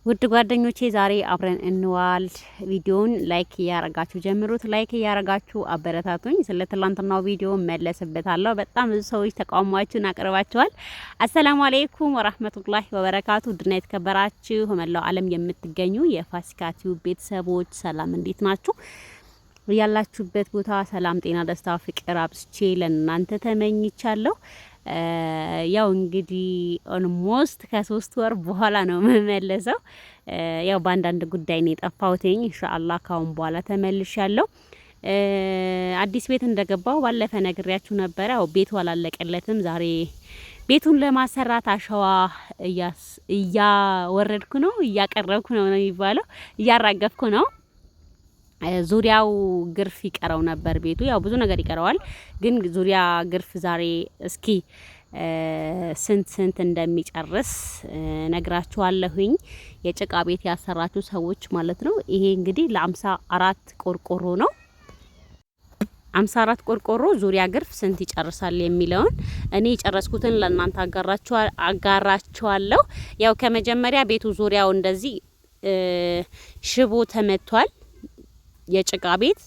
ውድ ጓደኞቼ ዛሬ አብረን እንዋል። ቪዲዮውን ላይክ እያረጋችሁ ጀምሩት። ላይክ እያረጋችሁ አበረታቱኝ። ስለ ትላንትናው ቪዲዮ መለስበታለሁ። በጣም ብዙ ሰዎች ተቃውሟችሁን አቅርባችኋል። አሰላሙ አለይኩም ወራህመቱላሂ ወበረካቱ። ድና የተከበራችሁ መላው ዓለም የምትገኙ የፋሲካ ቲዩብ ቤተሰቦች ሰላም፣ እንዴት ናችሁ? ያላችሁበት ቦታ ሰላም፣ ጤና፣ ደስታ፣ ፍቅር አብስቼ ለእናንተ ተመኝቻለሁ። ያው እንግዲህ ኦልሞስት ከ3 ወር በኋላ ነው መመለሰው። ያው በአንዳንድ ጉዳይ ነው የጠፋሁት። ኢንሻአላህ ካሁን በኋላ ተመልሻለሁ። አዲስ ቤት እንደገባው ባለፈ ነግሬያችሁ ነበር። ያው ቤቱ አላለቀለትም። ዛሬ ቤቱን ለማሰራት አሸዋ እያወረድኩ ነው፣ እያቀረብኩ ነው የሚባለው፣ እያራገፍኩ ነው። ዙሪያው ግርፍ ይቀረው ነበር ቤቱ። ያው ብዙ ነገር ይቀረዋል፣ ግን ዙሪያ ግርፍ ዛሬ እስኪ ስንት እንደሚጨርስ ነግራችኋለሁኝ። የጭቃ ቤት ያሰራችሁ ሰዎች ማለት ነው። ይሄ እንግዲህ ለ54 ቆርቆሮ ነው። 54 ቆርቆሮ ዙሪያ ግርፍ ስንት ይጨርሳል የሚለውን እኔ የጨረስኩትን ለእናንተ አጋራችኋለሁ። ያው ከመጀመሪያ ቤቱ ዙሪያው እንደዚህ ሽቦ ተመቷል። የጭቃ ቤት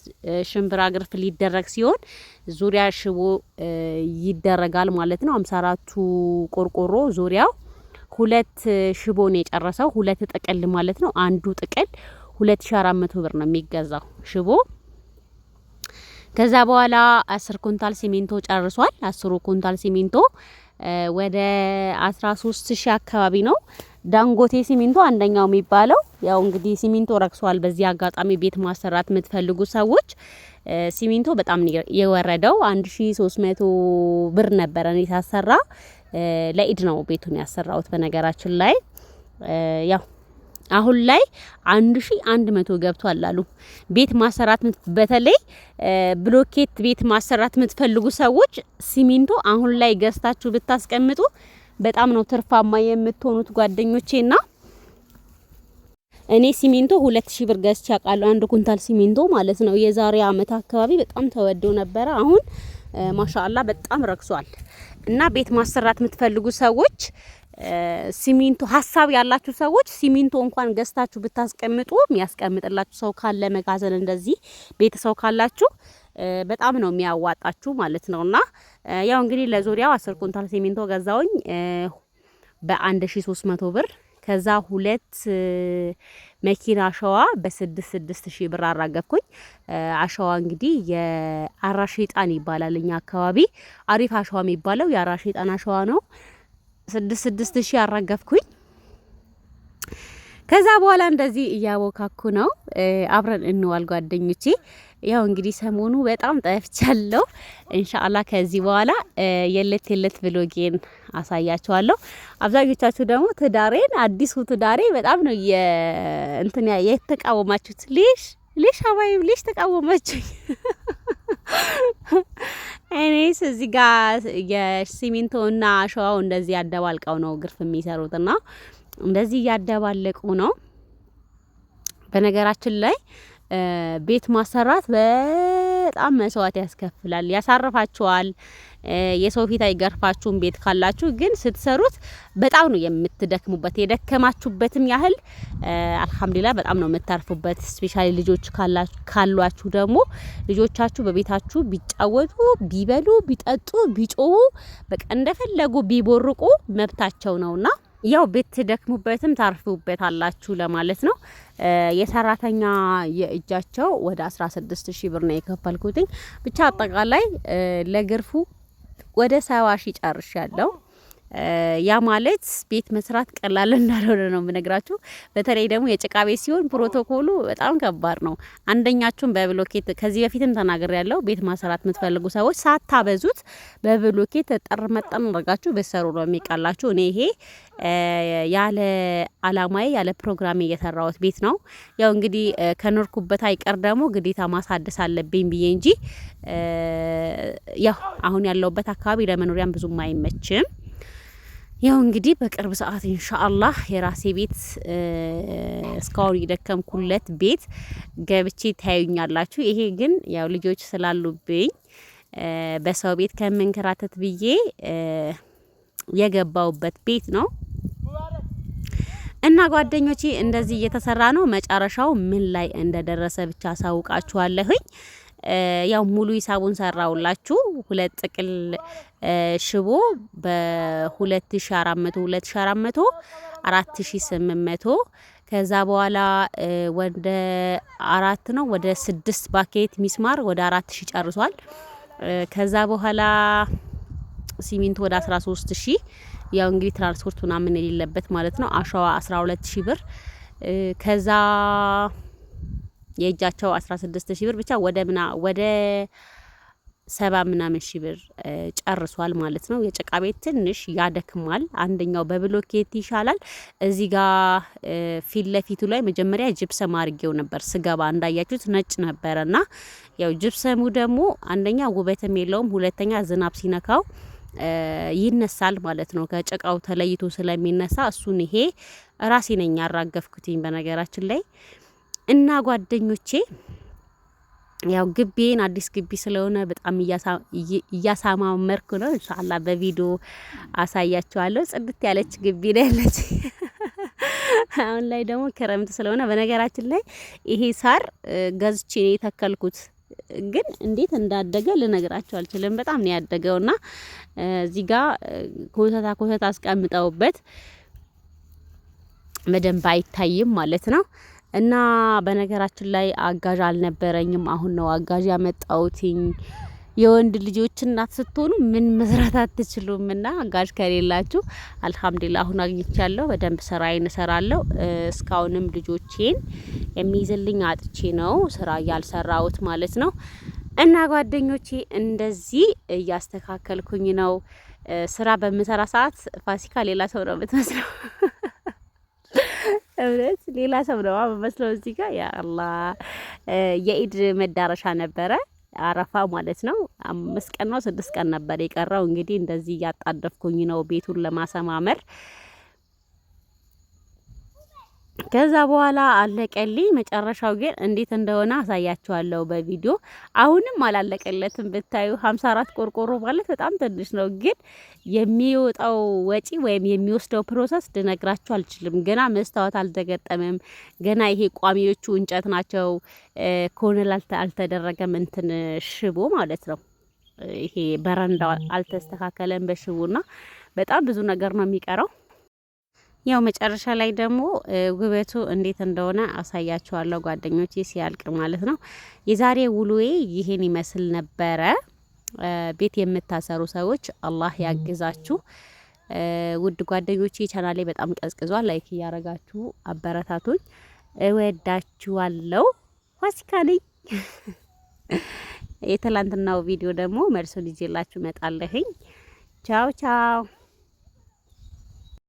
ሽምብራ ግርፍ ሊደረግ ሲሆን ዙሪያ ሽቦ ይደረጋል ማለት ነው። 54ቱ ቆርቆሮ ዙሪያው 2 ሽቦ ነው የጨረሰው። 2 ጥቅል ማለት ነው። አንዱ ጥቅል 2400 ብር ነው የሚገዛው ሽቦ። ከዛ በኋላ 10 ኩንታል ሲሚንቶ ጨርሷል። 10 ኩንታል ሲሚንቶ ወደ 13000 አካባቢ ነው። ዳንጎቴ ሲሚንቶ አንደኛው የሚባለው ያው እንግዲህ ሲሚንቶ ረክሷል። በዚህ አጋጣሚ ቤት ማሰራት የምትፈልጉ ሰዎች ሲሚንቶ በጣም የወረደው 1300 ብር ነበረ። እኔ ሳሰራ ለኢድ ነው ቤቱን ያሰራሁት። በነገራችን ላይ ያው አሁን ላይ 1100 ገብቷል አሉ። ቤት ማሰራት በተለይ ብሎኬት ቤት ማሰራት የምትፈልጉ ሰዎች ሲሚንቶ አሁን ላይ ገዝታችሁ ብታስቀምጡ በጣም ነው ትርፋማ የምትሆኑት ጓደኞቼና እኔ ሲሚንቶ 2000 ብር ገዝቼ አውቃለሁ። 1 ኩንታል ሲሚንቶ ማለት ነው። የዛሬ አመት አካባቢ በጣም ተወዶ ነበረ። አሁን ማሻአላ በጣም ረክሷል። እና ቤት ማሰራት የምትፈልጉ ሰዎች ሲሚንቶ ሀሳብ ያላችሁ ሰዎች ሲሚንቶ እንኳን ገዝታችሁ ብታስቀምጡ የሚያስቀምጥላችሁ ሰው ካለ መጋዘን እንደዚህ ቤተሰው ካላችሁ በጣም ነው የሚያዋጣችሁ ማለት ነውና ያው እንግዲህ ለዙሪያው 10 ኩንታል ሲሚንቶ ገዛውኝ በ1300 ብር። ከዛ 2 መኪና አሸዋ በ6000 ብር አራገፍኩኝ። አሸዋ እንግዲህ የአራሼጣን ይባላል እኛ አካባቢ አሪፍ አሸዋ የሚባለው የአራሼጣን አሸዋ ነው። 6000 አራገፍኩኝ። ከዛ በኋላ እንደዚህ እያቦካኩ ነው። አብረን እንዋል ጓደኞቼ። ያው እንግዲህ ሰሞኑ በጣም ጠፍቻለሁ። ኢንሻአላህ ከዚህ በኋላ የለት ብሎጌን አሳያችኋለሁ። አብዛኞቻችሁ ደግሞ ትዳሬን አዲሱ ትዳሬ በጣም ነው የተቃወማችሁት። ሊሽ አባይ ሊሽ ተቃወማችሁ። እኔስ እዚህ ጋር የሲሚንቶና አሸዋው እንደዚህ ያደባልቀው ነው ግርፍ የሚሰሩትና እንደዚህ ያደባለቁ ነው። በነገራችን ላይ ቤት ማሰራት በጣም መስዋዕት ያስከፍላል፣ ያሳርፋችኋል። የሰው ፊት አይገርፋችሁም ቤት ካላችሁ። ግን ስትሰሩት በጣም ነው የምትደክሙበት። የደከማችሁበትም ያህል አልহামዱሊላህ በጣም ነው የምታርፉበት። ስፔሻሊ ልጆች ካሏችሁ ደግሞ ልጆቻችሁ በቤታችሁ ቢጫወቱ፣ ቢበሉ፣ ቢጠጡ፣ ቢጮሁ በቃ እንደፈለጉ ቢቦርቁ መብታቸው ነውና ያው ቤት ትደክሙበትም ታርፉበታላችሁ ለማለት ነው። የሰራተኛ የእጃቸው ወደ 16000 ብር ነው የከፈልኩት። ብቻ አጠቃላይ ለግርፉ ወደ 70000 ጨርሻለሁ። ያ ማለት ቤት መስራት ቀላል እንዳልሆነ ነው የምነግራችሁ። በተለይ ደግሞ የጭቃ ቤት ሲሆን ፕሮቶኮሉ በጣም ከባድ ነው። አንደኛችሁን በብሎኬት ከዚህ በፊትም ተናግሬያለሁ። ቤት ማሰራት የምትፈልጉ ሰዎች ሳታበዙት በብሎኬት ጠርመጠን አድርጋችሁ በሰሩ ነው የሚቀላችሁ። እኔ ይሄ ያለ አላማዬ ያለ ፕሮግራሜ እየሰራሁት ቤት ነው። ያው እንግዲህ ከኖርኩበት አይቀር ደግሞ ግዴታ ማሳደስ አለብኝ ብዬ እንጂ ያው አሁን ያለውበት አካባቢ ለመኖሪያም ብዙም አይመችም። ያው እንግዲህ በቅርብ ሰዓት ኢንሻአላህ የራሴ ቤት እስካሁን የደከምኩለት ቤት ገብቼ ታዩኛላችሁ። ይሄ ግን ያው ልጆች ስላሉብኝ በሰው ቤት ከመንከራተት ብዬ የገባውበት ቤት ነው። እና ጓደኞቼ እንደዚህ እየተሰራ ነው። መጨረሻው ምን ላይ እንደደረሰ ብቻ አሳውቃችኋለሁኝ። ያው ሙሉ ሂሳቡን ሰራውላችሁ። 2 ጥቅል ሽቦ በ2400 2400 4800 ከዛ በኋላ ወደ 4 ነው ወደ 6 ባኬት ሚስማር ወደ 4000 ጨርሷል። ከዛ በኋላ ሲሚንቶ ወደ 13000 ያው እንግዲህ ትራንስፖርት ምናምን የሌለበት ማለት ነው። አሸዋ 12000 ብር ከዛ የእጃቸው 16000 ብር ብቻ ወደ 70 ምናምን ሺህ ብር ጨርሷል ማለት ነው። የጭቃ ቤት ትንሽ ያደክማል። አንደኛው በብሎኬት ይሻላል። እዚህ ጋር ፊት ለፊቱ ላይ መጀመሪያ ጅብሰም አድርጌው ነበር ስገባ እንዳያችሁት ነጭ ነበረና ያው ጅብሰሙ ደግሞ አንደኛ ውበትም የለውም፣ ሁለተኛ ዝናብ ሲነካው ይነሳል ማለት ነው። ከጭቃው ተለይቶ ስለሚነሳ እሱን ይሄ ራሴ ነኝ ያራገፍኩትኝ በነገራችን ላይ እና ጓደኞቼ ያው ግቢን አዲስ ግቢ ስለሆነ በጣም እያሳማመርኩ ነው። ኢንሻአላህ በቪዲዮ አሳያችኋለሁ። ጽድት ያለች ግቢ ነው ያለች። አሁን ላይ ደግሞ ክረምት ስለሆነ በነገራችን ላይ ይሄ ሳር ገዝቼ ነው የተከልኩት፣ ግን እንዴት እንዳደገ ልነግራችሁ አልችልም። በጣም ነው ያደገውና እዚህ ጋር ኮተታ አስቀምጠውበት በደንብ አይታይም ማለት ነው። እና በነገራችን ላይ አጋዥ አልነበረኝም። አሁን ነው አጋዥ ያመጣውትኝ። የወንድ ልጆች እናት ስትሆኑ ምን መስራት አትችሉም። እና አጋዥ ከሌላችሁ አልሐምዱሊላህ አሁን አግኝቻለሁ። በደንብ ስራዬን እሰራለሁ። እስካሁንም ልጆቼን የሚይዝልኝ አጥቼ ነው ስራ ያልሰራውት ማለት ነው። እና ጓደኞቼ እንደዚህ እያስተካከልኩኝ ነው። ስራ በምሰራ ሰዓት ፋሲካ ሌላ ሰው ነው የምትመስለው። እውነት ሌላ ሰው ነው መስለው። እዚህ ጋር ያ አላህ የኢድ መዳረሻ ነበረ አረፋ ማለት ነው። 5 ቀን ነው 6 ቀን ነበር የቀረው። እንግዲህ እንደዚህ እያጣደፍኩኝ ነው ቤቱን ለማሰማመር። ከዛ በኋላ አለቀልኝ። መጨረሻው ግን እንዴት እንደሆነ አሳያችኋለሁ በቪዲዮ። አሁንም አላለቀለትም ብታዩ 54 ቆርቆሮ ማለት በጣም ትንሽ ነው፣ ግን የሚወጣው ወጪ ወይም የሚወስደው ፕሮሰስ ልነግራችሁ አልችልም። ገና መስታወት አልተገጠመም። ገና ይሄ ቋሚዎቹ እንጨት ናቸው። ኮነል አልተደረገም፣ እንትን ሽቦ ማለት ነው። ይሄ በረንዳው አልተስተካከለም በሽቦና በጣም ብዙ ነገር ነው የሚቀረው። ያው መጨረሻ ላይ ደግሞ ውበቱ እንዴት እንደሆነ አሳያችኋለሁ ጓደኞቼ ሲያልቅ ማለት ነው። የዛሬ ውሎዬ ይሄን ይመስል ነበረ። ቤት የምታሰሩ ሰዎች አላህ ያግዛችሁ። ውድ ጓደኞቼ ቻናሌ በጣም ቀዝቅዟል። ላይክ እያረጋችሁ አበረታቱኝ። እወዳችኋለሁ። ፋሲካ ነኝ። የትላንትናው ቪዲዮ ደግሞ መልሶ ልጄላችሁ መጣለሁኝ። ቻው ቻው።